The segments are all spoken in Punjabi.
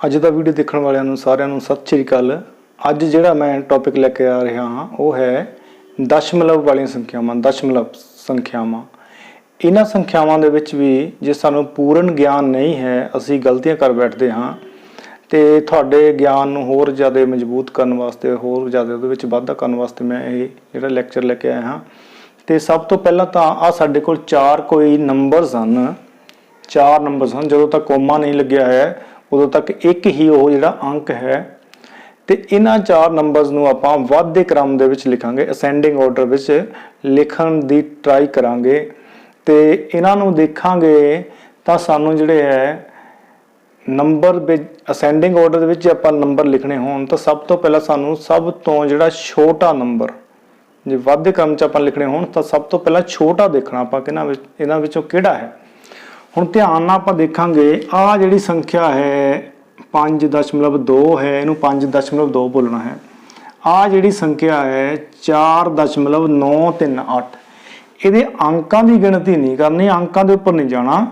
ਅੱਜ ਦਾ ਵੀਡੀਓ ਦੇਖਣ ਵਾਲਿਆਂ ਨੂੰ ਸਾਰਿਆਂ ਨੂੰ ਸਤਿ ਸ਼੍ਰੀ ਅਕਾਲ। ਅੱਜ ਜਿਹੜਾ ਮੈਂ ਟੌਪਿਕ ਲੈ ਕੇ ਆ ਰਿਹਾ ਹਾਂ ਉਹ ਹੈ ਦਸ਼ਮਲਵ ਵਾਲੀਆਂ ਸੰਖਿਆਵਾਂ। ਦਸ਼ਮਲਵ ਸੰਖਿਆਵਾਂ, ਇਹਨਾਂ ਸੰਖਿਆਵਾਂ ਦੇ ਵਿੱਚ ਵੀ ਜੇ ਸਾਨੂੰ ਪੂਰਨ ਗਿਆਨ ਨਹੀਂ ਹੈ, ਅਸੀਂ ਗਲਤੀਆਂ ਕਰ ਬੈਠਦੇ ਹਾਂ। ਤੇ ਤੁਹਾਡੇ ਗਿਆਨ ਨੂੰ ਹੋਰ ਜ਼ਿਆਦਾ ਮਜ਼ਬੂਤ ਕਰਨ ਵਾਸਤੇ, ਹੋਰ ਜ਼ਿਆਦਾ ਉਹਦੇ ਵਿੱਚ ਵਾਧਾ ਕਰਨ ਵਾਸਤੇ ਮੈਂ ਇਹ ਜਿਹੜਾ ਲੈਕਚਰ ਲੈ ਕੇ ਆਇਆ ਹਾਂ। ਤੇ ਸਭ ਤੋਂ ਪਹਿਲਾਂ ਤਾਂ ਆ ਸਾਡੇ ਕੋਲ ਚਾਰ ਕੋਈ ਨੰਬਰਸ ਹਨ, ਚਾਰ ਨੰਬਰਸ ਹਨ। ਜਦੋਂ ਤੱਕ ਕੋਮਾ ਨਹੀਂ ਲੱਗਿਆ ਹੈ ਉਦੋਂ ਤੱਕ ਇੱਕ ਹੀ ਉਹ ਜਿਹੜਾ ਅੰਕ ਹੈ। ਤੇ ਇਹਨਾਂ ਚਾਰ ਨੰਬਰਸ ਨੂੰ ਆਪਾਂ ਵਾਧੇ ਕ੍ਰਮ ਦੇ ਵਿੱਚ ਲਿਖਾਂਗੇ, ਅਸੈਂਡਿੰਗ ਆਰਡਰ ਵਿੱਚ ਲਿਖਣ ਦੀ ਟਰਾਈ ਕਰਾਂਗੇ। ਤੇ ਇਹਨਾਂ ਨੂੰ ਦੇਖਾਂਗੇ ਤਾਂ ਸਾਨੂੰ ਜਿਹੜੇ ਹੈ ਨੰਬਰ ਵਿੱਚ ਅਸੈਂਡਿੰਗ ਆਰਡਰ ਦੇ ਵਿੱਚ ਆਪਾਂ ਨੰਬਰ ਲਿਖਣੇ ਹੋਣ ਤਾਂ ਸਭ ਤੋਂ ਪਹਿਲਾਂ ਸਾਨੂੰ ਸਭ ਤੋਂ ਜਿਹੜਾ ਛੋਟਾ ਨੰਬਰ, ਜੇ ਵਾਧੇ ਕ੍ਰਮ 'ਚ ਆਪਾਂ ਲਿਖਣੇ ਹੋਣ ਤਾਂ ਸਭ ਤੋਂ ਪਹਿਲਾਂ ਛੋਟਾ ਦੇਖਣਾ ਆਪਾਂ ਕਿ ਇਹਨਾਂ ਵਿੱਚੋਂ ਕਿਹੜਾ ਹੈ। ਹੁਣ ਧਿਆਨ ਨਾਲ ਆਪਾਂ ਦੇਖਾਂਗੇ ਆਹ ਜਿਹੜੀ ਸੰਖਿਆ ਹੈ 5.2 ਹੈ, ਇਹਨੂੰ 5.2 ਬੋਲਣਾ ਹੈ। ਆਹ ਜਿਹੜੀ ਸੰਖਿਆ ਹੈ 4.938, ਇਹਦੇ ਅੰਕਾਂ ਦੀ ਗਿਣਤੀ ਨਹੀਂ ਕਰਨੀ, ਅੰਕਾਂ ਦੇ ਉੱਪਰ ਨਹੀਂ ਜਾਣਾ।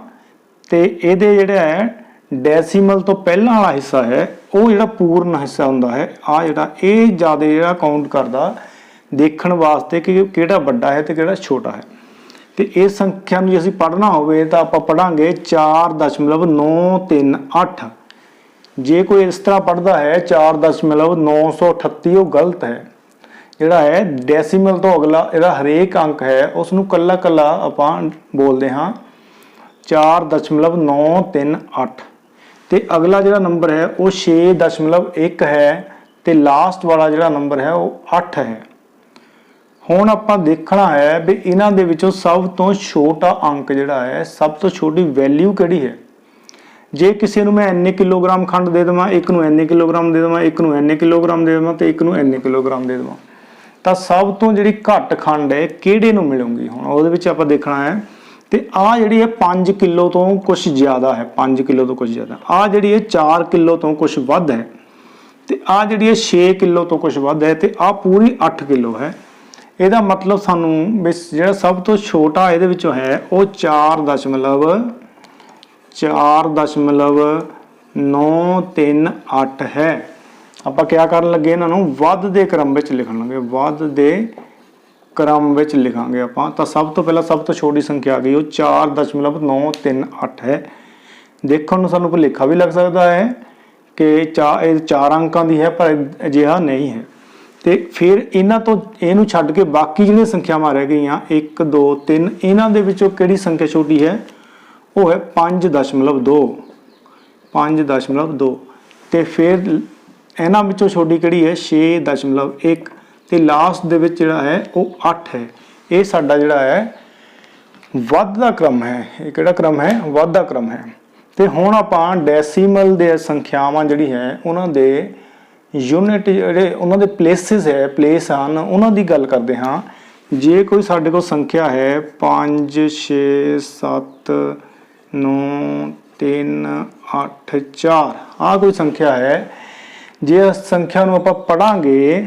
ਤੇ ਇਹਦੇ ਜਿਹੜਾ ਹੈ ਡੈਸੀਮਲ ਤੋਂ ਪਹਿਲਾਂ ਵਾਲਾ ਹਿੱਸਾ ਹੈ ਉਹ ਜਿਹੜਾ ਪੂਰਨ ਹਿੱਸਾ ਹੁੰਦਾ ਹੈ, ਆਹ ਜਿਹੜਾ ਇਹ ਜ਼ਿਆਦਾ ਜਿਹੜਾ ਕਾਊਂਟ ਕਰਦਾ ਦੇਖਣ ਵਾਸਤੇ ਕਿ ਕਿਹੜਾ ਵੱਡਾ ਹੈ ਤੇ ਕਿਹੜਾ ਛੋਟਾ ਹੈ। ਤੇ ਇਸ ਸੰਖਿਆ ਨੂੰ ਜੇ ਅਸੀਂ ਪੜ੍ਹਨਾ ਹੋਵੇ ਤਾਂ ਆਪਾਂ ਪੜਾਂਗੇ 4.938। ਜੇ ਕੋਈ ਇਸ ਤਰ੍ਹਾਂ ਪੜ੍ਹਦਾ ਹੈ 4.938, ਉਹ ਗਲਤ ਹੈ। ਜਿਹੜਾ ਹੈ ਡੈਸੀਮਲ ਤੋਂ ਅਗਲਾ ਜਿਹੜਾ ਹਰੇਕ ਅੰਕ ਹੈ ਉਸ ਨੂੰ ਕੱਲਾ ਕੱਲਾ ਆਪਾਂ ਬੋਲਦੇ ਹਾਂ 4.938। ਤੇ ਅਗਲਾ ਜਿਹੜਾ ਨੰਬਰ ਹੈ ਉਹ 6.1 ਹੈ ਤੇ ਲਾਸਟ ਵਾਲਾ ਜਿਹੜਾ ਨੰਬਰ ਹੈ ਉਹ 8 ਹੈ। ਹੁਣ ਆਪਾਂ ਦੇਖਣਾ ਹੈ ਵੀ ਇਹਨਾਂ ਦੇ ਵਿੱਚੋਂ ਸਭ ਤੋਂ ਛੋਟਾ ਅੰਕ ਜਿਹੜਾ ਹੈ, ਸਭ ਤੋਂ ਛੋਟੀ ਵੈਲਿਊ ਕਿਹੜੀ ਹੈ। ਜੇ ਕਿਸੇ ਨੂੰ ਮੈਂ ਇੰਨੇ ਕਿਲੋਗ੍ਰਾਮ ਖੰਡ ਦੇ ਦੇਵਾਂ, ਇੱਕ ਨੂੰ ਇੰਨੇ ਕਿਲੋਗ੍ਰਾਮ ਦੇ ਦੇਵਾਂ, ਇੱਕ ਨੂੰ ਇੰਨੇ ਕਿਲੋਗ੍ਰਾਮ ਦੇ ਦੇਵਾਂ ਤੇ ਇੱਕ ਨੂੰ ਇੰਨੇ ਕਿਲੋਗ੍ਰਾਮ ਦੇ ਦੇਵਾਂ, ਤਾਂ ਸਭ ਤੋਂ ਜਿਹੜੀ ਘੱਟ ਖੰਡ ਹੈ ਕਿਹੜੇ ਨੂੰ ਮਿਲੂਗੀ। ਹੁਣ ਉਹਦੇ ਵਿੱਚ ਆਪਾਂ ਦੇਖਣਾ ਹੈ। ਤੇ ਆਹ ਜਿਹੜੀ ਹੈ 5 ਕਿਲੋ ਤੋਂ ਕੁਛ ਜ਼ਿਆਦਾ ਹੈ, 5 ਕਿਲੋ ਤੋਂ ਕੁਛ ਜ਼ਿਆਦਾ। ਆਹ ਜਿਹੜੀ ਹੈ 4 ਕਿਲੋ ਤੋਂ ਕੁਛ ਵੱਧ ਹੈ। ਤੇ ਆਹ ਜਿਹੜੀ ਹੈ 6 ਕਿਲੋ ਤੋਂ ਕੁਛ ਵੱਧ ਹੈ। ਤੇ ਆਹ ਪੂਰੀ 8 ਕਿਲੋ ਹੈ। ਇਹਦਾ ਮਤਲਬ ਸਾਨੂੰ ਜਿਹੜਾ ਸਭ ਤੋਂ ਛੋਟਾ ਇਹਦੇ ਵਿੱਚੋਂ ਹੈ ਉਹ 4.938 ਹੈ। ਆਪਾਂ ਕਿਆ ਕਰਨ ਲੱਗੇ, ਇਹਨਾਂ ਨੂੰ ਵੱਧ ਦੇ ਕ੍ਰਮ ਵਿੱਚ ਲਿਖਣ ਲੱਗੇ, ਵੱਧ ਦੇ ਕ੍ਰਮ ਵਿੱਚ ਲਿਖਾਂਗੇ ਆਪਾਂ। ਤਾਂ ਸਭ ਤੋਂ ਪਹਿਲਾਂ ਸਭ ਤੋਂ ਛੋਟੀ ਸੰਖਿਆ ਆ ਗਈ, ਉਹ 4.938 ਹੈ। ਦੇਖਣ ਨੂੰ ਸਾਨੂੰ ਭੁਲੇਖਾ ਵੀ ਲੱਗ ਸਕਦਾ ਹੈ ਕਿ ਇਹ 4 ਅੰਕਾਂ ਦੀ ਹੈ, ਪਰ ਅਜਿਹਾ ਨਹੀਂ ਹੈ। ਤੇ ਫਿਰ ਇਹਨਾਂ ਤੋਂ ਇਹਨੂੰ ਛੱਡ ਕੇ ਬਾਕੀ ਜਿਹੜੀਆਂ ਸੰਖਿਆਵਾਂ ਰਹਿ ਗਈਆਂ 1 2 3, ਇਹਨਾਂ ਦੇ ਵਿੱਚੋਂ ਕਿਹੜੀ ਸੰਖਿਆ ਛੋਟੀ ਹੈ, ਉਹ ਹੈ 5.2। 5.2 ਤੇ ਫਿਰ ਇਹਨਾਂ ਵਿੱਚੋਂ ਛੋਟੀ ਕਿਹੜੀ ਹੈ 6.1 ਤੇ ਲਾਸਟ ਦੇ ਵਿੱਚ ਜਿਹੜਾ ਹੈ ਉਹ 8 ਹੈ। ਇਹ ਸਾਡਾ ਜਿਹੜਾ ਹੈ ਵੱਧਦਾ ਕ੍ਰਮ ਹੈ। ਇਹ ਕਿਹੜਾ ਕ੍ਰਮ ਹੈ, ਵੱਧਦਾ ਕ੍ਰਮ ਹੈ। ਤੇ ਹੁਣ ਆਪਾਂ ਡੈਸੀਮਲ ਦੇ ਸੰਖਿਆਵਾਂ ਜਿਹੜੀ ਹੈ ਉਹਨਾਂ ਦੇ ਯੂਨਿਟ, ਜਿਹੜੇ ਉਹਨਾਂ ਦੇ ਪਲੇਸਿਸ ਹੈ, ਪਲੇਸ ਹਨ, ਉਹਨਾਂ ਦੀ ਗੱਲ ਕਰਦੇ ਹਾਂ। ਜੇ ਕੋਈ ਸਾਡੇ ਕੋਲ ਸੰਖਿਆ ਹੈ 5 6 7 9 3 8 4, ਆਹ ਕੋਈ ਸੰਖਿਆ ਹੈ। ਜੇ ਇਸ ਸੰਖਿਆ ਨੂੰ ਆਪਾਂ ਪੜਾਂਗੇ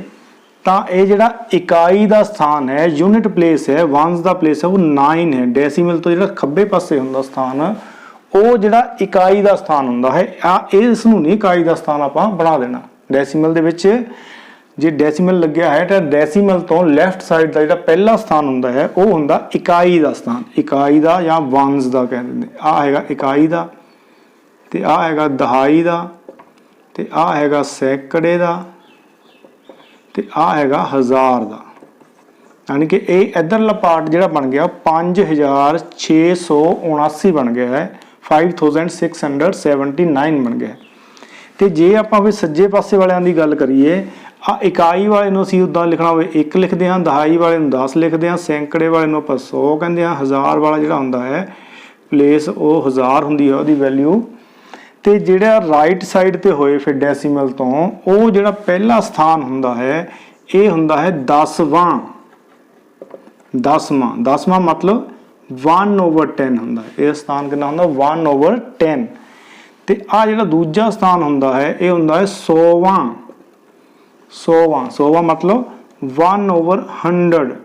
ਤਾਂ ਇਹ ਜਿਹੜਾ ਇਕਾਈ ਦਾ ਸਥਾਨ ਹੈ, ਯੂਨਿਟ ਪਲੇਸ ਹੈ, ਵਨਸ ਦਾ ਪਲੇਸ ਹੈ, ਉਹ 9 ਹੈ। ਡੈਸੀਮਲ ਤੋਂ ਜਿਹੜਾ ਖੱਬੇ ਪਾਸੇ ਹੁੰਦਾ ਸਥਾਨ, ਉਹ ਜਿਹੜਾ ਇਕਾਈ ਦਾ ਸਥਾਨ ਹੁੰਦਾ ਹੈ। ਇਸ ਨੂੰ ਨਹੀਂ ਇਕਾਈ ਦਾ ਸਥਾਨ ਆਪਾਂ ਬਣਾ ਦੇਣਾ। ਡੈਸੀਮਲ ਦੇ ਵਿੱਚ ਜੇ ਡੈਸੀਮਲ ਲੱਗਿਆ ਹੈ ਤਾਂ ਡੈਸੀਮਲ ਤੋਂ ਲੈਫਟ ਸਾਈਡ ਦਾ ਜਿਹੜਾ ਪਹਿਲਾ ਸਥਾਨ ਹੁੰਦਾ ਹੈ ਉਹ ਹੁੰਦਾ ਇਕਾਈ ਦਾ ਸਥਾਨ, ਇਕਾਈ ਦਾ ਜਾਂ ਵਨਸ ਦਾ ਕਹਿ ਦਿੰਦੇ। ਆਹ ਹੈਗਾ ਇਕਾਈ ਦਾ, ਤੇ ਆਹ ਹੈਗਾ ਦਹਾਈ ਦਾ, ਤੇ ਆਹ ਹੈਗਾ ਸੈਂਕੜੇ ਦਾ, ਤੇ ਆਹ ਹੈਗਾ ਹਜ਼ਾਰ ਦਾ। ਯਾਨੀ ਕਿ ਇਹ ਇਧਰਲਾ ਪਾਰਟ ਜਿਹੜਾ ਬਣ ਗਿਆ 5679 ਬਣ ਗਿਆ ਹੈ, 5679 ਬਣ ਗਿਆ। ਤੇ ਜੇ ਆਪਾਂ ਵੀ ਸੱਜੇ ਪਾਸੇ ਵਾਲਿਆਂ ਦੀ ਗੱਲ ਕਰੀਏ, ਆ ਇਕਾਈ ਵਾਲੇ ਨੂੰ ਅਸੀਂ ਉੱਦਾਂ ਲਿਖਣਾ ਹੋਵੇ 1 ਲਿਖਦੇ ਹਾਂ, ਦਹਾਈ ਵਾਲੇ ਨੂੰ 10 ਲਿਖਦੇ ਹਾਂ, ਸੈਂਕੜੇ ਵਾਲੇ ਨੂੰ ਆਪਾਂ 100 ਕਹਿੰਦੇ ਹਾਂ, ਹਜ਼ਾਰ ਵਾਲਾ ਜਿਹੜਾ ਹੁੰਦਾ ਹੈ ਪਲੇਸ ਉਹ 1000 ਹੁੰਦੀ ਹੈ ਉਹਦੀ ਵੈਲਿਊ। ਤੇ ਜਿਹੜਾ ਰਾਈਟ ਸਾਈਡ ਤੇ ਹੋਏ ਫਿਰ ਡੈਸੀਮਲ ਤੋਂ, ਉਹ ਜਿਹੜਾ ਪਹਿਲਾ ਸਥਾਨ ਹੁੰਦਾ ਹੈ ਇਹ ਹੁੰਦਾ ਹੈ 10ਵਾਂ। 10ਵਾਂ ਮਤਲਬ 1/10 ਹੁੰਦਾ ਹੈ। ਇਹ ਸਥਾਨ ਕਿੰਨਾ ਹੁੰਦਾ 1/10। ਤੇ ਆ ਜਿਹੜਾ ਦੂਜਾ ਸਥਾਨ ਹੁੰਦਾ ਹੈ ਇਹ ਹੁੰਦਾ ਹੈ 100ਵਾਂ। 100ਵਾਂ ਮਤਲਬ 1/100,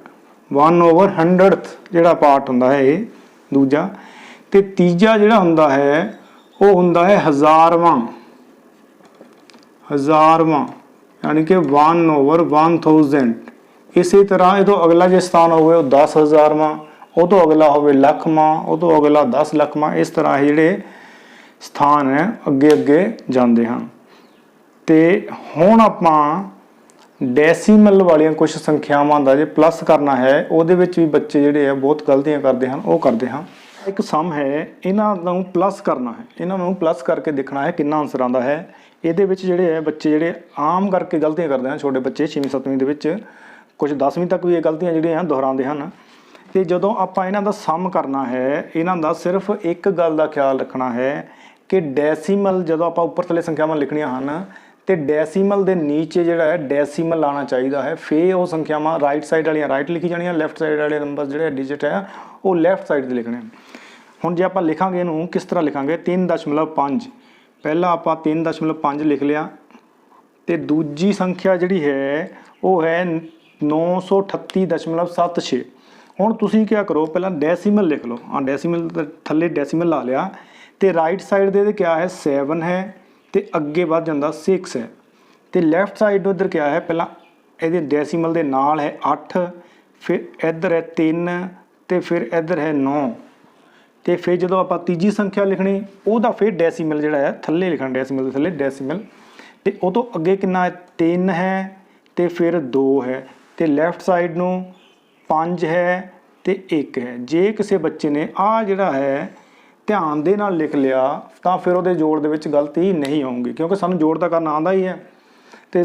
1/100th ਜਿਹੜਾ ਪਾਰਟ ਹੁੰਦਾ ਹੈ ਇਹ ਦੂਜਾ। ਤੇ ਤੀਜਾ ਜਿਹੜਾ ਹੁੰਦਾ ਹੈ ਉਹ ਹੁੰਦਾ ਹੈ 1000ਵਾਂ। हज़ारवां यानी कि 1/1000। इसी तरह ये तो अगला जो स्थान हो वो 10,000वां, वो तो अगला हो लखवां, वो तो अगला 10 लखवां। इस तरह ਜਿਹੜੇ ਸਥਾਨ ਹੈ ਅੱਗੇ ਅੱਗੇ ਜਾਂਦੇ ਹਨ। ਤੇ ਹੁਣ ਆਪਾਂ ਡੈਸੀਮਲ ਵਾਲੀਆਂ ਕੁਝ ਸੰਖਿਆਵਾਂ ਦਾ ਜੇ ਪਲੱਸ ਕਰਨਾ ਹੈ ਉਹਦੇ ਵਿੱਚ ਵੀ ਬੱਚੇ ਜਿਹੜੇ ਆ ਬਹੁਤ ਗਲਤੀਆਂ ਕਰਦੇ ਹਨ। ਉਹ ਕਰਦੇ ਹਾਂ ਇੱਕ ਸਮ ਹੈ, ਇਹਨਾਂ ਨੂੰ ਪਲੱਸ ਕਰਨਾ ਹੈ, ਇਹਨਾਂ ਨੂੰ ਪਲੱਸ ਕਰਕੇ ਦੇਖਣਾ ਹੈ ਕਿੰਨਾ ਆਨਸਰ ਆਉਂਦਾ ਹੈ। ਇਹਦੇ ਵਿੱਚ ਜਿਹੜੇ ਹੈ ਬੱਚੇ ਜਿਹੜੇ ਆਮ ਕਰਕੇ ਗਲਤੀਆਂ ਕਰਦੇ ਹਨ, ਛੋਟੇ ਬੱਚੇ 6ਵੀਂ 7ਵੀਂ ਦੇ ਵਿੱਚ, ਕੁਝ 10ਵੀਂ ਤੱਕ ਵੀ ਇਹ ਗਲਤੀਆਂ ਜਿਹੜੀਆਂ ਦੁਹਰਾਉਂਦੇ ਹਨ। ਤੇ ਜਦੋਂ ਆਪਾਂ ਇਹਨਾਂ ਦਾ ਸਮ ਕਰਨਾ ਹੈ, ਇਹਨਾਂ ਦਾ ਸਿਰਫ ਇੱਕ ਗੱਲ ਦਾ ਖਿਆਲ ਰੱਖਣਾ ਹੈ ਕਿ ਡੈਸੀਮਲ ਜਦੋਂ ਆਪਾਂ ਉੱਪਰ ਥੱਲੇ ਸੰਖਿਆਵਾਂ ਲਿਖਣੀਆਂ ਹਨ ਤੇ ਡੈਸੀਮਲ ਦੇ ਨੀਚੇ ਜਿਹੜਾ ਹੈ ਡੈਸੀਮਲ ਆਉਣਾ ਚਾਹੀਦਾ ਹੈ। ਫਿਰ ਉਹ ਸੰਖਿਆਵਾਂ ਰਾਈਟ ਸਾਈਡ ਵਾਲੀਆਂ ਰਾਈਟ ਲਿਖੀ ਜਾਣੀਆਂ, ਲੈਫਟ ਸਾਈਡ ਵਾਲੇ ਨੰਬਰ ਜਿਹੜੇ ਡਿਜਿਟ ਹੈ ਉਹ ਲੈਫਟ ਸਾਈਡ 'ਤੇ ਲਿਖਣੇ। ਹੁਣ ਜੇ ਆਪਾਂ ਲਿਖਾਂਗੇ ਇਹਨੂੰ ਕਿਸ ਤਰ੍ਹਾਂ ਲਿਖਾਂਗੇ, 3.5 ਪਹਿਲਾਂ ਆਪਾਂ 3.5 ਲਿਖ ਲਿਆ ਤੇ ਦੂਜੀ ਸੰਖਿਆ ਜਿਹੜੀ ਹੈ ਉਹ ਹੈ 938.76। ਹੁਣ ਤੁਸੀਂ ਕੀ ਕਰੋ, ਪਹਿਲਾਂ ਡੈਸੀਮਲ ਲਿਖ ਲਓ। ਹਾਂ, ਡੈਸੀਮਲ ਥੱਲੇ ਡੈਸੀਮਲ ਲਾ ਲਿਆ ਤੇ ਰਾਈਟ ਸਾਈਡ ਦੇ ਕਿਆ ਹੈ 7 ਹੈ ਤੇ ਅੱਗੇ ਵੱਧ ਜਾਂਦਾ 6 ਹੈ ਤੇ ਲੈਫਟ ਸਾਈਡ ਉਧਰ ਕਿਆ ਹੈ, ਪਹਿਲਾਂ ਇਹਦੇ ਡੈਸੀਮਲ ਦੇ ਨਾਲ ਹੈ 8, ਫਿਰ ਇੱਧਰ ਹੈ 3 ਤੇ ਫਿਰ ਇੱਧਰ ਹੈ 9 ਤੇ ਫਿਰ ਜਦੋਂ ਆਪਾਂ ਤੀਜੀ ਸੰਖਿਆ ਲਿਖਣੀ ਉਹਦਾ ਫਿਰ ਡੈਸੀਮਲ ਜਿਹੜਾ ਹੈ ਥੱਲੇ ਲਿਖਣਾ, ਡੈਸੀਮਲ ਦੇ ਥੱਲੇ ਡੈਸੀਮਲ ਤੇ ਉਹ ਤੋਂ ਅੱਗੇ ਕਿੰਨਾ ਹੈ 3 ਹੈ ਤੇ ਫਿਰ 2 ਹੈ ਤੇ ਲੈਫਟ ਸਾਈਡ ਨੂੰ 5 ਹੈ ਤੇ 1 ਹੈ। ਜੇ ਕਿਸੇ ਬੱਚੇ ਨੇ ਆ ਜਿਹੜਾ ਹੈ ਧਿਆਨ ਦੇ ਨਾਲ ਲਿਖ ਲਿਆ ਤਾਂ ਫਿਰ ਉਹਦੇ ਜੋੜ ਦੇ ਵਿੱਚ ਗਲਤੀ ਨਹੀਂ ਆਉਂਗੀ, ਕਿਉਂਕਿ ਸਾਨੂੰ ਜੋੜ ਤਾਂ ਕਰਨਾ ਆਉਂਦਾ ਹੀ ਹੈ। ਤੇ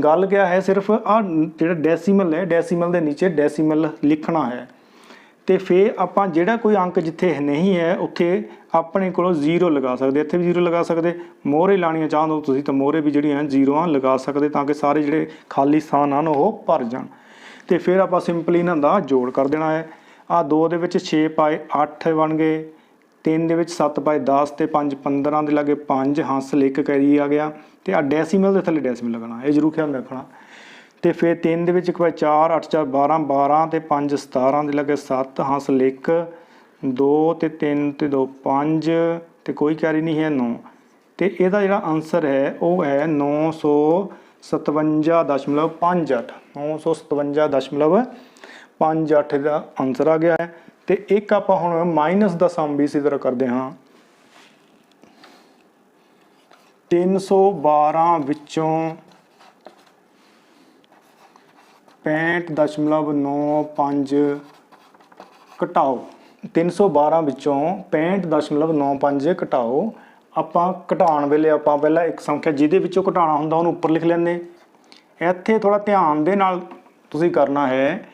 ਗੱਲ ਕਿਆ ਹੈ, ਸਿਰਫ ਆ ਜਿਹੜਾ ਡੈਸੀਮਲ ਹੈ ਡੈਸੀਮਲ ਦੇ ਨੀਚੇ ਡੈਸੀਮਲ ਲਿਖਣਾ ਹੈ ਤੇ ਫਿਰ ਆਪਾਂ ਜਿਹੜਾ ਕੋਈ ਅੰਕ ਜਿੱਥੇ ਨਹੀਂ ਹੈ ਉੱਥੇ ਆਪਣੇ ਕੋਲੋਂ 0 ਲਗਾ ਸਕਦੇ, ਇੱਥੇ ਵੀ 0 ਲਗਾ ਸਕਦੇ। ਮੋਹਰੇ ਲਾਣੀਆਂ ਚਾਹੁੰਦੇ ਤੁਸੀਂ ਤਾਂ ਮੋਹਰੇ ਵੀ ਜਿਹੜੀਆਂ 0 ਲਗਾ ਸਕਦੇ ਤਾਂ ਕਿ ਸਾਰੇ ਜਿਹੜੇ ਖਾਲੀ ਸਥਾਨ ਹਨ ਉਹ ਭਰ ਜਾਣ। ਤੇ ਫਿਰ ਆਪਾਂ ਸਿੰਪਲੀ ਇਹਨਾਂ ਦਾ ਜੋੜ ਕਰ ਦੇਣਾ ਹੈ। ਆ 2 ਦੇ ਵਿੱਚ 6 ਪਾਏ 8 ਬਣ ਗਏ, 3 ਦੇ ਵਿੱਚ 7 ਪਾਏ 10 ਤੇ 5 15 ਦੇ ਲਾਗੇ 5 ਹਾਸਲ 1 ਕੈਰੀ ਆ ਗਿਆ ਤੇ ਆ ਡੈਸੀਮਲ ਦੇ ਥੱਲੇ ਡੈਸੀਮਲ ਲਗਾਉਣਾ, ਇਹ ਜ਼ਰੂਰ ਖਿਆਲ ਰੱਖਣਾ। ਤੇ ਫਿਰ 3 ਦੇ ਵਿੱਚ 1 ਪਾਏ 4 8 4 12 12 ਤੇ 5 17 ਦੇ ਲਾਗੇ 7 ਹਾਸਲ 1 2 ਤੇ 3 ਤੇ 2 5 ਤੇ ਕੋਈ ਕੈਰੀ ਨਹੀਂ ਹੈ 9 ਤੇ ਇਹਦਾ ਜਿਹੜਾ ਆਨਸਰ ਹੈ ਉਹ ਹੈ 957.58 957.58 ਦਾ ਆਨਸਰ ਆ ਗਿਆ ਹੈ। ਤੇ ਇੱਕ ਆਪਾਂ ਹੁਣ ਮਾਈਨਸ ਦਾ ਸਮ ਵੀ ਇਸੇ ਤਰ੍ਹਾਂ ਕਰਦੇ ਹਾਂ। 312 ਵਿੱਚੋਂ 65.95 ਘਟਾਓ। 312 ਵਿੱਚੋਂ 65.95 ਘਟਾਓ। ਆਪਾਂ ਘਟਾਉਣ ਵੇਲੇ ਆਪਾਂ ਪਹਿਲਾਂ ਇੱਕ ਸੰਖਿਆ ਜਿਹਦੇ ਵਿੱਚੋਂ ਘਟਾਉਣਾ ਹੁੰਦਾ ਉਹਨੂੰ ਉੱਪਰ ਲਿਖ ਲੈਂਦੇ। ਇੱਥੇ ਥੋੜਾ ਧਿਆਨ ਦੇ ਨਾਲ ਤੁਸੀਂ ਕਰਨਾ ਹੈ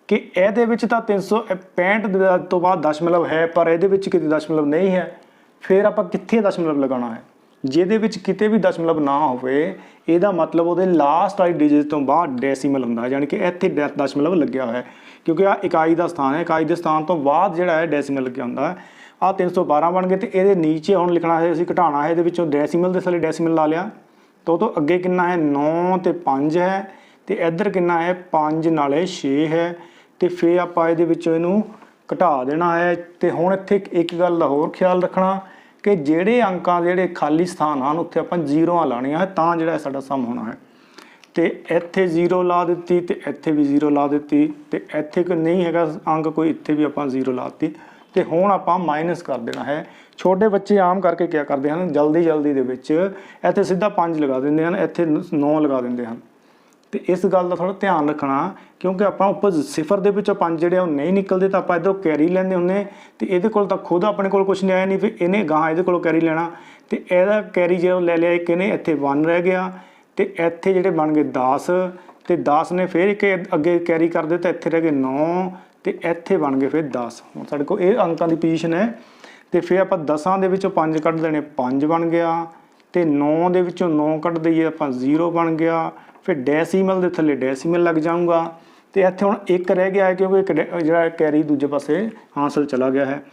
ਕਿ ਇਹਦੇ ਵਿੱਚ ਤਾਂ 365 ਤੋਂ ਬਾਅਦ ਦਸ਼ਮਲਵ ਹੈ ਪਰ ਇਹਦੇ ਵਿੱਚ ਕਿਤੇ ਦਸ਼ਮਲਵ ਨਹੀਂ ਹੈ। ਫਿਰ ਆਪਾਂ ਕਿੱਥੇ ਦਸ਼ਮਲਵ ਲਗਾਉਣਾ ਹੈ? ਜਿਹਦੇ ਵਿੱਚ ਕਿਤੇ ਵੀ ਦਸ਼ਮਲਵ ਨਾ ਹੋਵੇ ਇਹਦਾ ਮਤਲਬ ਉਹਦੇ ਲਾਸਟ ਵਾਲੀ ਡਿਜਿਟ ਤੋਂ ਬਾਅਦ ਡੈਸੀਮਲ ਹੁੰਦਾ ਹੈ, ਯਾਨੀ ਕਿ ਇੱਥੇ ਦਸ਼ਮਲਵ ਲੱਗਿਆ ਹੋਇਆ ਹੈ ਕਿਉਂਕਿ ਆ ਇਕਾਈ ਦਾ ਸਥਾਨ ਹੈ। ਇਕਾਈ ਦੇ ਸਥਾਨ ਤੋਂ ਬਾਅਦ ਜਿਹੜਾ ਹੈ ਡੈਸੀਮਲ ਲੱਗਿਆ ਹੁੰਦਾ ਹੈ। ਆ 312 ਬਣ ਗਏ ਤੇ ਇਹਦੇ ਨੀਚੇ ਹੁਣ ਲਿਖਣਾ ਹੈ, ਅਸੀਂ ਘਟਾਉਣਾ ਹੈ, ਇਹਦੇ ਵਿੱਚੋਂ ਡੈਸੀਮਲ ਦੇ ਥੱਲੇ ਡੈਸੀਮਲ ਲਾ ਲਿਆ ਤਾਂ ਉਹ ਤੋਂ ਅੱਗੇ ਕਿੰਨਾ ਹੈ 9 ਤੇ 5 ਹੈ ਤੇ ਇੱਧਰ ਕਿੰਨਾ ਹੈ 5 ਨਾਲੇ 6 ਹੈ ਤੇ ਫਿਰ ਆਪਾਂ ਇਹਦੇ ਵਿੱਚੋਂ ਇਹਨੂੰ ਘਟਾ ਦੇਣਾ ਹੈ। ਤੇ ਹੁਣ ਇੱਥੇ ਇੱਕ ਗੱਲ ਦਾ ਹੋਰ ਖਿਆਲ ਰੱਖਣਾ ਕਿ ਜਿਹੜੇ ਅੰਕਾਂ ਜਿਹੜੇ ਖਾਲੀ ਸਥਾਨ ਹਨ ਉੱਥੇ ਆਪਾਂ 0 ਲਾਉਣੀਆਂ ਹੈ ਤਾਂ ਜਿਹੜਾ ਸਾਡਾ ਸਮ ਹੋਣਾ ਹੈ। ਤੇ ਇੱਥੇ 0 ਲਾ ਦਿੱਤੀ ਤੇ ਇੱਥੇ ਵੀ 0 ਲਾ ਦਿੱਤੀ ਤੇ ਇੱਥੇ ਕੋਈ ਨਹੀਂ ਹੈਗਾ ਅੰਕ ਕੋਈ, ਇੱਥੇ ਵੀ ਆਪਾਂ 0 ਲਾ ਦਿੱਤੀ ਤੇ ਹੁਣ ਆਪਾਂ ਮਾਈਨਸ ਕਰ ਦੇਣਾ ਹੈ। ਛੋਟੇ ਬੱਚੇ ਆਮ ਕਰਕੇ ਕੀ ਕਰਦੇ ਹਨ, ਜਲਦੀ ਦੇ ਵਿੱਚ ਇੱਥੇ ਸਿੱਧਾ 5 ਲਗਾ ਦਿੰਦੇ ਹਨ, ਇੱਥੇ 9 ਲਗਾ ਦਿੰਦੇ ਹਨ। ਤੇ ਇਸ ਗੱਲ ਦਾ ਥੋੜਾ ਧਿਆਨ ਰੱਖਣਾ ਕਿਉਂਕਿ ਆਪਾਂ ਉੱਪਰ ਸਿਫਰ ਦੇ ਵਿੱਚੋਂ 5 ਜਿਹੜੇ ਉਹ ਨਹੀਂ ਨਿਕਲਦੇ ਤਾਂ ਆਪਾਂ ਇੱਧਰੋਂ ਕੈਰੀ ਲੈਂਦੇ ਹੁੰਦੇ ਤੇ ਇਹਦੇ ਕੋਲ ਤਾਂ ਖੁਦ ਆਪਣੇ ਕੋਲ ਕੁਝ ਨਹੀਂ ਆਇਆ ਨਹੀਂ, ਫਿਰ ਇਹਨੇ ਗਾਹਾਂ ਇਹਦੇ ਕੋਲੋਂ ਕੈਰੀ ਲੈਣਾ ਤੇ ਇਹਦਾ ਕੈਰੀ ਜੇ ਲੈ ਲਿਆ ਇੱਕ ਇਹਨੇ, ਇੱਥੇ 1 ਰਹਿ ਗਿਆ ਤੇ ਇੱਥੇ ਜਿਹੜੇ ਬਣ ਗਏ 10 ਤੇ 10 ਨੇ ਫਿਰ ਇੱਕ ਅੱਗੇ ਕੈਰੀ ਕਰ ਦਿੱਤਾ, ਇੱਥੇ ਰਹਿ ਗਏ 9 ਤੇ ਇੱਥੇ ਬਣ ਗਏ ਫਿਰ 10। ਹੁਣ ਸਾਡੇ ਕੋਲ ਇਹ ਅੰਕਾਂ ਦੀ ਪੋਜੀਸ਼ਨ ਹੈ ਤੇ ਫਿਰ ਆਪਾਂ 10 ਦੇ ਵਿੱਚੋਂ 5 ਕੱਢ ਦੇਣੇ, 5 ਬਣ ਗਿਆ ਤੇ 9 ਦੇ ਵਿੱਚੋਂ 9 ਕੱਢ ਦਈਏ ਆਪਾਂ 0 ਬਣ ਗਿਆ। ਫਿਰ ਡੈਸੀਮਲ ਦੇ ਥੱਲੇ ਡੈਸੀਮਲ ਲੱਗ ਜਾਊਗਾ ਤੇ ਇੱਥੇ ਹੁਣ 1 ਰਹਿ ਗਿਆ ਹੈ ਕਿਉਂਕਿ ਇੱਕ ਜਿਹੜਾ ਕੈਰੀ ਦੂਜੇ ਪਾਸੇ ਹਾਸਲ ਚਲਾ ਗਿਆ ਹੈ।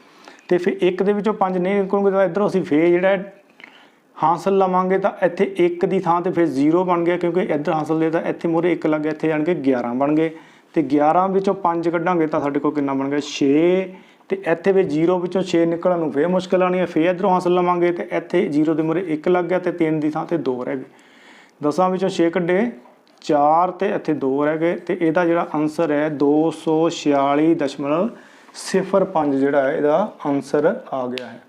ਤੇ ਫਿਰ 1 ਦੇ ਵਿੱਚੋਂ 5 ਨਹੀਂ ਨਿਕਲੂਗੇ ਤਾਂ ਇੱਧਰੋਂ ਅਸੀਂ ਫਿਰ ਜਿਹੜਾ ਹਾਸਲ ਲਵਾਂਗੇ ਤਾਂ ਇੱਥੇ 1 ਦੀ ਥਾਂ ਤੇ ਫਿਰ 0 ਬਣ ਗਿਆ ਕਿਉਂਕਿ ਇੱਧਰ ਹਾਸਲ ਦੇ ਤਾਂ ਇੱਥੇ ਮੂਹਰੇ 1 ਲੱਗ ਗਿਆ, ਇੱਥੇ ਜਾਣ ਕੇ 11 ਬਣ ਗਏ ਤੇ 11 ਵਿੱਚੋਂ 5 ਕੱਢਾਂਗੇ ਤਾਂ ਸਾਡੇ ਕੋਲ ਕਿੰਨਾ ਬਣ ਗਿਆ 6 ਤੇ ਇੱਥੇ ਫਿਰ 0 ਵਿੱਚੋਂ 6 ਨਿਕਲਣ ਨੂੰ ਫਿਰ ਮੁਸ਼ਕਿਲ ਆਉਣੀ ਹੈ। ਫਿਰ ਇੱਧਰੋਂ ਹਾਸਲ ਲਵਾਂਗੇ ਤੇ ਇੱਥੇ 0 ਦੇ ਮੂਹਰੇ 1 ਲੱਗ ਗਿਆ ਤੇ 3 ਦੀ ਥਾਂ ਤੇ 2 ਰਹਿ ਗਏ 10 ਵਿੱਚੋਂ 6 ਕੱਢੇ 4 ਤੇ ਇੱਥੇ 2 ਰਹਿ ਗਏ ਤੇ ਇਹਦਾ ਜਿਹੜਾ ਆਨਸਰ ਹੈ 246.05 ਜਿਹੜਾ ਹੈ ਇਹਦਾ ਆਨਸਰ ਆ ਗਿਆ ਹੈ।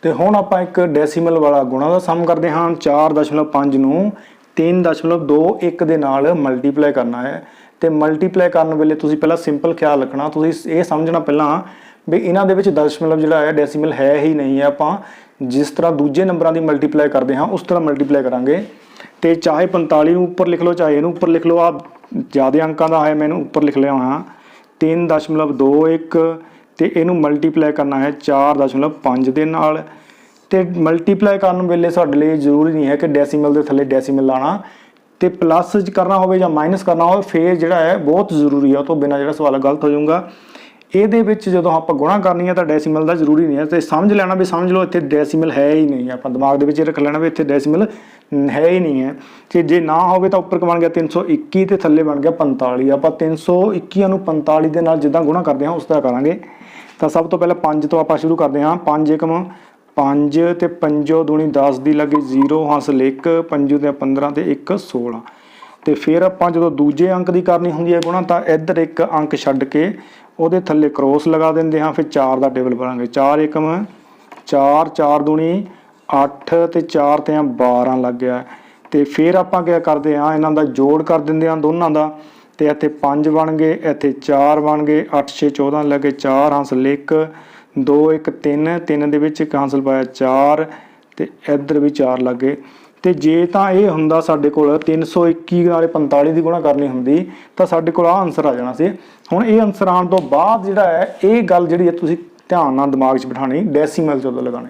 ਤੇ ਹੁਣ ਆਪਾਂ ਇੱਕ ਡੈਸੀਮਲ ਵਾਲਾ ਗੁਣਾ ਦਾ ਸਮ ਕਰਦੇ ਹਾਂ। 4.5 ਨੂੰ 3.21 ਦੇ ਨਾਲ ਮਲਟੀਪਲਾਈ ਕਰਨਾ ਹੈ ਤੇ ਮਲਟੀਪਲਾਈ ਕਰਨ ਵੇਲੇ ਤੁਸੀਂ ਪਹਿਲਾਂ ਸਿੰਪਲ ਖਿਆਲ ਰੱਖਣਾ, ਤੁਸੀਂ ਇਹ ਸਮਝਣਾ ਪਹਿਲਾਂ ਵੀ ਇਹਨਾਂ ਦੇ ਵਿੱਚ ਦਸ਼ਮਲਵ ਜਿਹੜਾ ਹੈ ਡੈਸੀਮਲ ਹੈ ਹੀ ਨਹੀਂ ਹੈ। ਆਪਾਂ ਜਿਸ ਤਰ੍ਹਾਂ ਦੂਜੇ ਨੰਬਰਾਂ ਦੀ ਮਲਟੀਪਲਾਈ ਕਰਦੇ ਹਾਂ ਉਸ ਤਰ੍ਹਾਂ ਮਲਟੀਪਲਾਈ ਕਰਾਂਗੇ। ਤੇ ਚਾਹੇ 45 ਨੂੰ ਉੱਪਰ ਲਿਖ ਲਓ ਚਾਹੇ ਇਹਨੂੰ ਉੱਪਰ ਲਿਖ ਲਓ। ਆ ਜ਼ਿਆਦਾ ਅੰਕਾਂ ਦਾ ਹੈ, ਮੈਨੂੰ ਉੱਪਰ ਲਿਖ ਲਿਆ ਹੋਇਆ 3.21 ਤੇ ਇਹਨੂੰ ਮਲਟੀਪਲਾਈ ਕਰਨਾ ਹੈ 4.5 ਦੇ ਨਾਲ। ਤੇ ਮਲਟੀਪਲਾਈ ਕਰਨ ਵੇਲੇ ਸਾਡੇ ਲਈ ਜ਼ਰੂਰੀ ਨਹੀਂ ਹੈ ਕਿ ਡੈਸੀਮਲ ਦੇ ਥੱਲੇ ਡੈਸੀਮਲ ਲਾਣਾ, ਤੇ ਪਲੱਸ ਕਰਨਾ ਹੋਵੇ ਜਾਂ ਮਾਈਨਸ ਕਰਨਾ ਹੋਵੇ ਫਿਰ ਜਿਹੜਾ ਹੈ ਬਹੁਤ ਜ਼ਰੂਰੀ ਹੈ, ਉਹ ਤੋਂ ਬਿਨਾਂ ਜਿਹੜਾ ਸਵਾਲ ਗਲਤ ਹੋ ਜਾਊਗਾ। ਇਹਦੇ ਵਿੱਚ ਜਦੋਂ ਆਪਾਂ ਗੁਣਾ ਕਰਨੀ ਹੈ ਤਾਂ ਡੈਸੀਮਲ ਦਾ ਜ਼ਰੂਰੀ ਨਹੀਂ ਹੈ, ਤੇ ਸਮਝ ਲੈਣਾ ਵੀ ਸਮਝ ਲਓ ਇੱਥੇ ਡੈਸੀਮਲ ਹੈ ਹੀ ਨਹੀਂ, ਆਪਾਂ ਦਿਮਾਗ ਦੇ ਵਿੱਚ ਰੱਖ ਲੈਣਾ ਵੀ ਇੱਥੇ ਡੈਸੀਮਲ ਹੈ ਹੀ ਨਹੀਂ ਹੈ। ਤੇ ਜੇ ਨਾ ਹੋਵੇ ਤਾਂ ਉੱਪਰ ਬਣ ਗਿਆ 321 ਤੇ ਥੱਲੇ ਬਣ ਗਿਆ 45। ਆਪਾਂ 321 ਨੂੰ 45 ਦੇ ਨਾਲ ਜਿੱਦਾਂ ਗੁਣਾ ਕਰਦੇ ਹਾਂ ਉਸ ਤਰ੍ਹਾਂ ਕਰਾਂਗੇ। ਤਾਂ ਸਭ ਤੋਂ ਪਹਿਲਾਂ 5 ਤੋਂ ਆਪਾਂ ਸ਼ੁਰੂ ਕਰਦੇ ਹਾਂ। 5 ਏਕਮ 5 ਤੇ 5 ਦੂਣੀ 10 ਦੀ ਲੱਗੇ 0 ਹਾਸਲ 1, 5 ਤੇ 15 ਤੇ 1 16। ਤੇ ਫਿਰ ਆਪਾਂ ਜਦੋਂ ਦੂਜੇ ਅੰਕ ਦੀ ਕਰਨੀ ਹੁੰਦੀ ਹੈ ਗੁਣਾ ਤਾਂ ਇੱਧਰ ਇੱਕ ਅੰਕ ਛੱਡ ਕੇ ਉਹਦੇ ਥੱਲੇ ਕ੍ਰੋਸ ਲਗਾ ਦਿੰਦੇ ਹਾਂ। ਫਿਰ 4 ਦਾ ਟੇਬਲ ਬਣਾਂਗੇ। 4 ਏਕਮ 4, 4 ਦੂਣੀ 8 ਤੇ 4 ਤੇ 12 ਲੱਗ ਗਿਆ। ਤੇ ਫਿਰ ਆਪਾਂ ਕੀ ਕਰਦੇ ਹਾਂ, ਇਹਨਾਂ ਦਾ ਜੋੜ ਕਰ ਦਿੰਦੇ ਹਾਂ ਦੋਨਾਂ ਦਾ। ਤੇ ਇੱਥੇ 5 ਬਣ ਗਏ, ਇੱਥੇ 4 ਬਣ ਗਏ, 8 6 14 ਲੱਗੇ 4 ਹਾਸਲ 1, 2 1 3, 3 ਦੇ ਵਿੱਚ 1 ਹਾਸਲ ਪਾਇਆ 4 ਤੇ ਇੱਧਰ ਵੀ 4 ਲੱਗੇ। ਤੇ ਜੇ ਤਾਂ ਇਹ ਹੁੰਦਾ ਸਾਡੇ ਕੋਲ 321 ਨਾਲੇ 45 ਦੀ ਗੁਣਾ ਕਰਨੀ ਹੁੰਦੀ ਤਾਂ ਸਾਡੇ ਕੋਲ ਆਹ ਆਨਸਰ ਆ ਜਾਣਾ ਸੀ। ਹੁਣ ਇਹ ਆਨਸਰ ਆਉਣ ਤੋਂ ਬਾਅਦ ਜਿਹੜਾ ਹੈ ਇਹ ਗੱਲ ਜਿਹੜੀ ਹੈ ਤੁਸੀਂ ਧਿਆਨ ਨਾਲ ਦਿਮਾਗ 'ਚ ਬਿਠਾਣੀ, ਡੈਸੀਮਲ ਜਦੋਂ ਲਗਾਉਣੇ।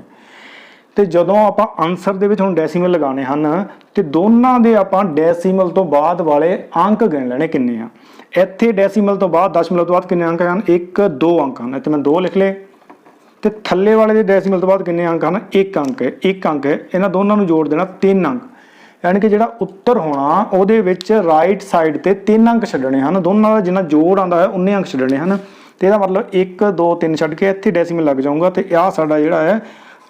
ਤੇ ਜਦੋਂ ਆਪਾਂ ਆਨਸਰ ਦੇ ਵਿੱਚ ਹੁਣ ਡੈਸੀਮਲ ਲਗਾਉਣੇ ਹਨ ਤੇ ਦੋਨਾਂ ਦੇ ਆਪਾਂ ਡੈਸੀਮਲ ਤੋਂ ਬਾਅਦ ਵਾਲੇ ਅੰਕ ਗਿਣ ਲੈਣੇ ਕਿੰਨੇ ਆ। ਇੱਥੇ ਡੈਸੀਮਲ ਤੋਂ ਬਾਅਦ ਦਸ਼ਮਲਵ ਤੋਂ ਬਾਅਦ ਕਿੰਨੇ ਅੰਕ ਹਨ, 1 2 ਅੰਕ ਹਨ। ਇੱਥੇ ਮੈਂ 2 ਲਿਖ ਲਏ। ਤੇ ਥੱਲੇ ਵਾਲੇ ਦੇ ਡੈਸੀਮਲ ਤੋਂ ਬਾਅਦ ਕਿੰਨੇ ਅੰਕ ਹਨ, 1 ਅੰਕ ਹੈ। 1 ਅੰਕ ਹੈ, ਇਹਨਾਂ ਦੋਨਾਂ ਨੂੰ ਜੋੜ ਦੇਣਾ 3 ਅੰਕ। ਯਾਨੀ ਕਿ ਜਿਹੜਾ ਉੱਤਰ ਹੋਣਾ ਉਹਦੇ ਵਿੱਚ ਰਾਈਟ ਸਾਈਡ ਤੇ 3 ਅੰਕ ਛੱਡਣੇ ਹਨ। ਦੋਨਾਂ ਦਾ ਜਿੰਨਾ ਜੋੜ ਆਉਂਦਾ ਹੈ ਉਨੇ ਅੰਕ ਛੱਡਣੇ ਹਨ। ਤੇ ਇਹਦਾ ਮਤਲਬ 1 2 3 ਛੱਡ ਕੇ ਇੱਥੇ ਡੈਸੀਮਲ ਲੱਗ ਜਾਊਗਾ ਤੇ ਆਹ ਸਾਡਾ ਜਿਹੜਾ ਹੈ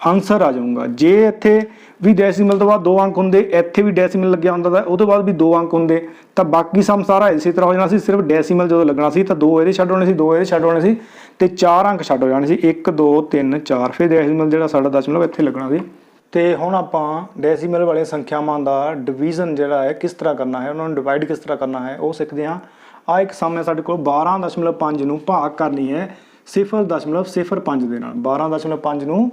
ਆਨਸਰ ਆ ਜਾਊਗਾ। ਜੇ ਇੱਥੇ ਵੀ ਡੈਸੀਮਲ ਤੋਂ ਬਾਅਦ 2 ਅੰਕ ਹੁੰਦੇ, ਇੱਥੇ ਵੀ ਡੈਸੀਮਲ ਲੱਗਿਆ ਹੁੰਦਾ ਤਾਂ ਉਹਦੇ ਬਾਅਦ ਵੀ 2 ਅੰਕ ਹੁੰਦੇ ਤਾਂ ਬਾਕੀ ਸਮ ਸਾਰਾ ਇਸੇ ਤਰ੍ਹਾਂ ਹੋ ਜਾਣਾ ਸੀ। ਸਿਰਫ ਡੈਸੀਮਲ ਜਦੋਂ ਲੱਗਣਾ ਸੀ ਤਾਂ 2 ਇਹਦੇ ਛੱਡ ਹੋਣੇ ਸੀ, 2 ਇਹਦੇ ਛੱਡ ਹੋਣੇ ਸੀ ਤੇ 4 ਅੰਕ ਛੱਡ ਹੋ ਜਾਣੇ ਸੀ, 1 2 3 4। ਫਿਰ ਡੈਸੀਮਲ ਜਿਹੜਾ ਸਾਡਾ ਦਸ਼ਮਲਵ ਇੱਥੇ ਲੱਗਣਾ ਸੀ। ਤੇ ਹੁਣ ਆਪਾਂ ਡੈਸੀਮਲ ਵਾਲੀਆਂ ਸੰਖਿਆਵਾਂ ਦਾ ਡਿਵੀਜ਼ਨ ਜਿਹੜਾ ਹੈ ਕਿਸ ਤਰ੍ਹਾਂ ਕਰਨਾ ਹੈ, ਉਹਨਾਂ ਨੂੰ ਡਿਵਾਈਡ ਕਿਸ ਤਰ੍ਹਾਂ ਕਰਨਾ ਹੈ ਉਹ ਸਿੱਖਦੇ ਹਾਂ। ਆਹ ਇੱਕ ਸਮ ਹੈ ਸਾਡੇ ਕੋਲ 12.5 ਨੂੰ ਭਾਗ ਕਰਨੀ ਹੈ 0.05 ਦੇ ਨਾਲ। 12.5 ਨੂੰ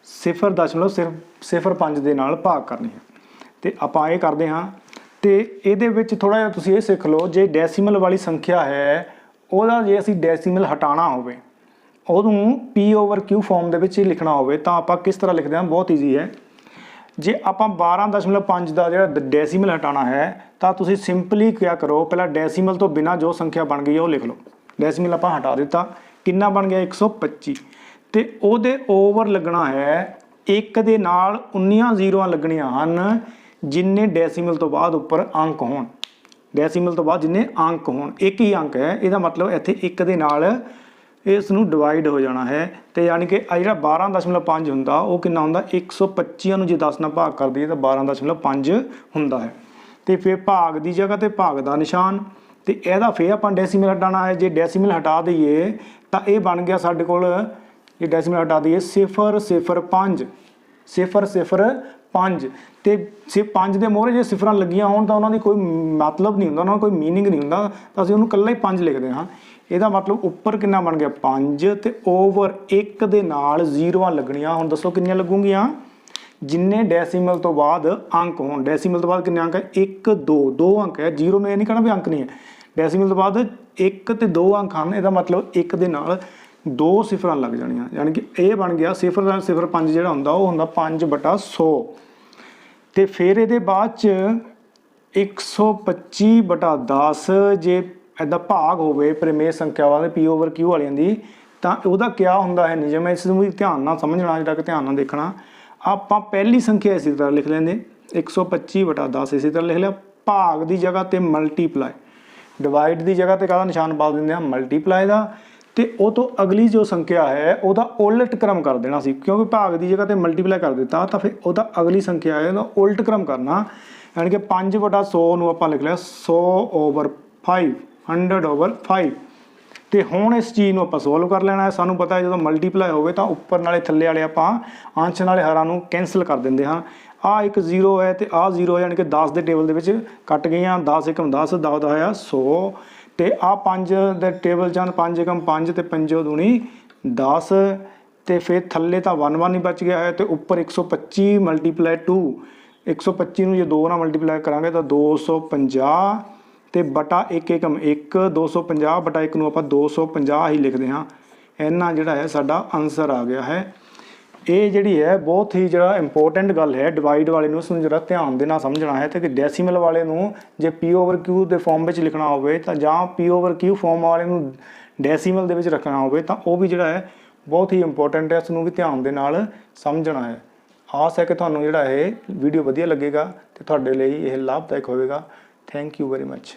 0.05 ਦੇ ਨਾਲ ਭਾਗ ਕਰਨੀ ਹੈ ਤੇ ਆਪਾਂ ਇਹ ਕਰਦੇ ਹਾਂ। ਤੇ ਇਹਦੇ ਵਿੱਚ ਥੋੜਾ ਜਿਹਾ ਤੁਸੀਂ ਇਹ ਸਿੱਖ ਲਓ, ਜੇ ਡੈਸੀਮਲ ਵਾਲੀ ਸੰਖਿਆ ਹੈ ਉਹਦਾ ਜੇ ਅਸੀਂ ਡੈਸੀਮਲ ਹਟਾਉਣਾ ਹੋਵੇ ਉਹਨੂੰ P/Q ਫਾਰਮ ਦੇ ਵਿੱਚ ਹੀ ਲਿਖਣਾ ਹੋਵੇ ਤਾਂ ਆਪਾਂ ਕਿਸ ਤਰ੍ਹਾਂ ਲਿਖਦੇ ਹਾਂ, ਬਹੁਤ ਈਜ਼ੀ ਹੈ। ਜੇ ਆਪਾਂ 12.5 ਦਾ ਜਿਹੜਾ ਡੈਸੀਮਲ ਹਟਾਉਣਾ ਹੈ ਤਾਂ ਤੁਸੀਂ ਸਿੰਪਲੀ ਕਿਆ ਕਰੋ, ਪਹਿਲਾਂ ਡੈਸੀਮਲ ਤੋਂ ਬਿਨਾਂ ਜੋ ਸੰਖਿਆ ਬਣ ਗਈ ਹੈ ਉਹ ਲਿਖ ਲਓ। ਡੈਸੀਮਲ ਆਪਾਂ ਹਟਾ ਦਿੱਤਾ, ਕਿੰਨਾ ਬਣ ਗਿਆ 125 ਤੇ ਉਹਦੇ ਓਵਰ ਲੱਗਣਾ ਹੈ 1 ਦੇ ਨਾਲ 19 ਜ਼ੀਰੋਆਂ ਲੱਗਣੀਆਂ ਹਨ ਜਿੰਨੇ ਡੈਸੀਮਲ ਤੋਂ ਬਾਅਦ ਉੱਪਰ ਅੰਕ ਹੋਣ। ਡੈਸੀਮਲ ਤੋਂ ਬਾਅਦ ਜਿੰਨੇ ਅੰਕ ਹੋਣ, ਇੱਕ ਹੀ ਅੰਕ ਹੈ, ਇਹਦਾ ਮਤਲਬ ਇੱਥੇ 1 ਦੇ ਨਾਲ ਇਸ ਨੂੰ ਡਿਵਾਈਡ ਹੋ ਜਾਣਾ ਹੈ। ਤੇ ਯਾਨੀ ਕਿ ਆ ਜਿਹੜਾ 12.5 ਹੁੰਦਾ ਉਹ ਕਿੰਨਾ ਹੁੰਦਾ, 125 ਨੂੰ ਜੇ 10 ਨਾਲ ਭਾਗ ਕਰ ਦਈਏ ਤਾਂ 12.5 ਹੁੰਦਾ ਹੈ। ਤੇ ਫਿਰ ਭਾਗ ਦੀ ਜਗ੍ਹਾ ਤੇ ਭਾਗ ਦਾ ਨਿਸ਼ਾਨ ਤੇ ਇਹਦਾ ਫਿਰ ਆਪਾਂ ਡੈਸੀਮਲ ਹਟਾਉਣਾ ਹੈ। ਜੇ ਡੈਸੀਮਲ ਹਟਾ ਦਈਏ ਤਾਂ ਇਹ ਬਣ ਗਿਆ ਸਾਡੇ ਕੋਲ, ਜੇ ਡੈਸੀਮਲ ਹਟਾ ਦਈਏ 0.05 0.05 ਤੇ 5 ਦੇ ਮੋਹਰੇ ਜੇ ਸਿਫਰਾਂ ਲੱਗੀਆਂ ਹੋਣ ਤਾਂ ਉਹਨਾਂ ਦੀ ਕੋਈ ਮਤਲਬ ਨਹੀਂ ਹੁੰਦਾ, ਉਹਨਾਂ ਦਾ ਕੋਈ ਮੀਨਿੰਗ ਨਹੀਂ ਹੁੰਦਾ, ਤਾਂ ਅਸੀਂ ਉਹਨੂੰ ਇਕੱਲਾ ਹੀ 5 ਲਿਖਦੇ ਹਾਂ। ਇਹਦਾ ਮਤਲਬ ਉੱਪਰ ਕਿੰਨਾ ਬਣ ਗਿਆ 5 ਤੇ ਓਵਰ 1 ਦੇ ਨਾਲ ਜ਼ੀਰੋਆਂ ਲੱਗਣੀਆਂ। ਹੁਣ ਦੱਸੋ ਕਿੰਨੀਆਂ ਲੱਗੂਗੀਆਂ, ਜਿੰਨੇ ਡੈਸੀਮਲ ਤੋਂ ਬਾਅਦ ਅੰਕ ਹੋਣ। ਡੈਸੀਮਲ ਤੋਂ ਬਾਅਦ ਕਿੰਨੇ ਅੰਕ ਹੈ, 1 2 ਅੰਕ ਹੈ। ਜ਼ੀਰੋ ਨੂੰ ਇਹ ਨਹੀਂ ਕਹਿਣਾ ਵੀ ਅੰਕ ਨਹੀਂ ਹੈ, ਡੈਸੀਮਲ ਤੋਂ ਬਾਅਦ 1 ਤੇ 2 ਅੰਕ ਹਨ, ਇਹਦਾ ਮਤਲਬ 1 ਦੇ ਨਾਲ 2 ਸਿਫਰਾਂ ਲੱਗ ਜਾਣੀਆਂ। ਯਾਨੀ ਕਿ ਇਹ ਬਣ ਗਿਆ 0.05 ਜਿਹੜਾ ਹੁੰਦਾ ਉਹ ਹੁੰਦਾ 5/100। ਤੇ ਫਿਰ ਇਹਦੇ ਬਾਅਦ 'ਚ 125/10 ਜੇ ਇੱਦਾਂ ਭਾਗ ਹੋਵੇ ਪ੍ਰਮੇਯ ਸੰਖਿਆਵਾਂ ਦੇ P/Q ਵਾਲਿਆਂ ਦੀ ਤਾਂ ਉਹਦਾ ਕਿਆ ਹੁੰਦਾ ਹੈ ਨਿਯਮ, ਇਸ ਨੂੰ ਵੀ ਧਿਆਨ ਨਾਲ ਸਮਝਣਾ, ਜਿਹੜਾ ਕਿ ਧਿਆਨ ਨਾਲ ਦੇਖਣਾ। ਆਪਾਂ ਪਹਿਲੀ ਸੰਖਿਆ ਇਸੇ ਤਰ੍ਹਾਂ ਲਿਖ ਲੈਂਦੇ 125/10 ਇਸੇ ਤਰ੍ਹਾਂ ਲਿਖ ਲਿਆ। ਭਾਗ ਦੀ ਜਗ੍ਹਾ ਤੇ ਮਲਟੀਪਲਾਈ, ਡਿਵਾਈਡ ਦੀ ਜਗ੍ਹਾ ਤੇ ਕਾਹਦਾ ਨਿਸ਼ਾਨ ਪਾ ਦਿੰਦੇ ਆ, ਮਲਟੀਪਲਾਈ ਦਾ। ਤੇ ਉਹ ਤੋਂ ਅਗਲੀ ਜੋ ਸੰਖਿਆ ਹੈ ਉਹਦਾ ਉਲਟ ਕ੍ਰਮ ਕਰ ਦੇਣਾ ਸੀ, ਕਿਉਂਕਿ ਭਾਗ ਦੀ ਜਗ੍ਹਾ ਤੇ ਮਲਟੀਪਲਾਈ ਕਰ ਦਿੱਤਾ ਤਾਂ ਫਿਰ ਉਹਦਾ ਅਗਲੀ ਸੰਖਿਆ ਹੈ ਉਹਦਾ ਉਲਟ ਕ੍ਰਮ ਕਰਨਾ। यानी कि 5/100 ਨੂੰ ਆਪਾਂ ਲਿਖ ਲਿਆ 100/5, 100/5। ਤੇ ਹੁਣ ਇਸ ਚੀਜ਼ ਨੂੰ ਆਪਾਂ ਸੋਲਵ ਕਰ ਲੈਣਾ ਹੈ। ਸਾਨੂੰ ਪਤਾ ਹੈ ਜਦੋਂ ਮਲਟੀਪਲਾਈ ਹੋਵੇ ਤਾਂ ਉੱਪਰ ਨਾਲੇ ਥੱਲੇ ਵਾਲੇ ਆਪਾਂ ਅੰਸ਼ ਨਾਲੇ ਹਰਾਂ ਨੂੰ ਕੈਂਸਲ ਕਰ ਦਿੰਦੇ ਹਾਂ। ਆਹ ਇੱਕ 0 ਹੈ ਤੇ ਆਹ 0 ਹੈ, ਯਾਨੀ ਕਿ 10 ਦੇ ਟੇਬਲ ਦੇ ਵਿੱਚ ਕੱਟ ਗਈਆਂ। 10 × 10, 10 ਹੋਇਆ 100 ਤੇ ਆਹ 5 ਦੇ ਟੇਬਲ 'ਚ 5 × 5 ਤੇ 5 ਦੂਣੀ 10 ਤੇ ਫਿਰ ਥੱਲੇ ਤਾਂ 1 1 ਹੀ ਬਚ ਗਿਆ ਹੈ ਤੇ ਉੱਪਰ 125 × 2, 125 ਨੂੰ ਜੇ 2 ਨਾਲ ਮਲਟੀਪਲਾਈ ਕਰਾਂਗੇ ਤਾਂ 250 ਤੇ ਬਟਾ 1 × 1, 250 ਬਟਾ 1 ਨੂੰ ਆਪਾਂ 250 ਹੀ ਲਿਖਦੇ ਹਾਂ। ਇੰਨਾ ਜਿਹੜਾ ਹੈ ਸਾਡਾ ਆਨਸਰ ਆ ਗਿਆ ਹੈ। ਇਹ ਜਿਹੜੀ ਹੈ ਬਹੁਤ ਹੀ ਜਿਹੜਾ ਇੰਪੋਰਟੈਂਟ ਗੱਲ ਹੈ, ਡਿਵਾਈਡ ਵਾਲੇ ਨੂੰ ਇਸਨੂੰ ਜਿਹੜਾ ਧਿਆਨ ਦੇ ਨਾਲ ਸਮਝਣਾ ਹੈ। ਤੇ ਕਿ ਡੈਸੀਮਲ ਵਾਲੇ ਨੂੰ ਜੇ P/Q ਦੇ ਫਾਰਮ ਵਿੱਚ ਲਿਖਣਾ ਹੋਵੇ ਤਾਂ ਜਾਂ P/Q ਫਾਰਮ ਵਾਲੇ ਨੂੰ ਡੈਸੀਮਲ ਦੇ ਵਿੱਚ ਰੱਖਣਾ ਹੋਵੇ ਤਾਂ ਉਹ ਵੀ ਜਿਹੜਾ ਹੈ ਬਹੁਤ ਹੀ ਇੰਪੋਰਟੈਂਟ ਹੈ, ਇਸ ਨੂੰ ਵੀ ਧਿਆਨ ਦੇ ਨਾਲ ਸਮਝਣਾ ਹੈ। ਆਸ ਹੈ ਕਿ ਤੁਹਾਨੂੰ ਜਿਹੜਾ ਇਹ ਵੀਡੀਓ ਵਧੀਆ ਲੱਗੇਗਾ ਤੇ ਤੁਹਾਡੇ ਲਈ ਇਹ ਲਾਭਦਾਇਕ ਹੋਵੇਗਾ। Thank you very much.